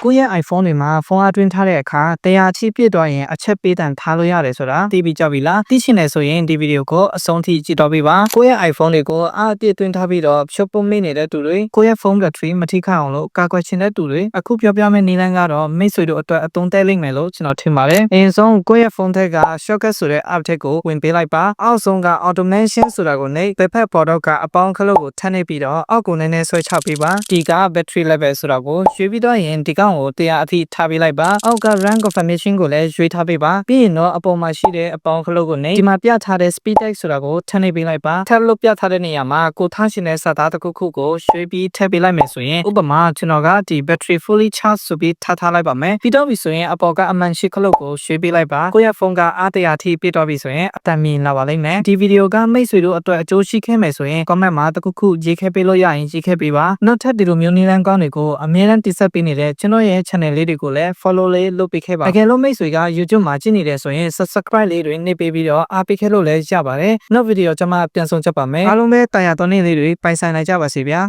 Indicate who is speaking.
Speaker 1: ကိုယ့်ရဲ့ iPhone တွေမှာဖုန်းအားသွင်းထားတဲ့အခါ100အထိပြည့်သွားရင်အချက်ပေးတန်ထားလို့ရတယ်ဆိုတာသိပြီးကြပြီလားသိချင်တယ်ဆိုရင်ဒီဗီဒီယိုကိုအဆုံးထိကြည့်တော့ပေးပါကိုယ့်ရဲ့ iPhone တွေကိုအားအပြည့်သွင်းထားပြီးတော့ဖြုတ်ပုံမိနေတဲ့သူတွေကိုယ့်ရဲ့ phone battery မထိခိုက်အောင်လို့ကာကွယ်ချင်တဲ့သူတွေအခုပြောပြမယ့်နည်းလမ်းကတော့မိတ်ဆွေတို့အတွက်အသုံးတဲ့လိမ့်မယ်လို့ကျွန်တော်ထင်ပါတယ်အရင်ဆုံးကိုယ့်ရဲ့ phone ထက်က shortcut ဆိုတဲ့ app ထက်ကိုဝင်ပေးလိုက်ပါအောက်ဆုံးက automation ဆိုတာကိုနှိပ်ဘက်ဖက်ပေါ်တော့ကအပေါင်းခလုတ်ကိုထပ်နှိပ်ပြီးတော့အောက်ကိုနည်းနည်းဆွဲချပေးပါဒီက battery level ဆိုတာကိုရွှေ့ပြီးတော့ရင်ဒီကောင်ကို100အထိထားပေးလိုက်ပါအောက်က run confirmation ကိုလည်းရွှေ့ထားပေးပါပြီးရင်တော့အပေါ်မှာရှိတဲ့အပေါင်းခလုတ်ကိုနှိပ်ဒီမှာပြထားတဲ့ speed tag ဆိုတာကိုထပ်နှိပ်ပေးလိုက်ပါထပ်လို့ပြထားတဲ့နေရာမှာကိုထားရှင်တဲ့စာသားတစ်ခုခုကိုရွှေ့ပြီးထည့်ပေးလိုက်မယ်ဆိုရင်ဥပမာကျွန်တော်ကဒီ battery fully charged ဆိုပြီးထားလိုက်ပါမယ်ပြီးတော့ပြီဆိုရင်အပေါ်ကအမှန်ရှိခလုတ်ကိုရွှေ့ပေးလိုက်ပါကိုယ့်ရဲ့ဖုန်းကအား100အထိပြည့်တော့ပြီဆိုရင်အတန်မြင်လာပါလိမ့်မယ်ဒီဗီဒီယိုကမိတ်ဆွေတို့အတွက်အကျိုးရှိခဲ့မယ်ဆိုရင် comment မှာတစ်ခုခုရေးခဲ့ပေးလို့ရရင်ရေးခဲ့ပေးပါနောက်ထပ်ဒီလိုမျိုးနည်းလမ်းကောင်းတွေကိုအများအားတင်ဆက်ပေးနေတဲ့ကျွန်တော်ရဲ့ channel လေးတွေကိုလည်း follow လေးလုပ်ပေးခဲ့ပါတကယ်လို့မိတ်ဆွေက YouTube မှာကြည့်နေတယ်ဆိုရင် subscribe လေးတွေနှိပ်ပေးပြီးတော့အားပေးခဲ့လို့လည်းရပါတယ်နောက်ဗီဒီယိုကျွန်မပြန်ဆောင်ချက်ပါမယ်အားလုံးပဲတာယာတော်နေလေးတွေပိုင်ဆိုင်နိုင်ကြပါစေဗျာ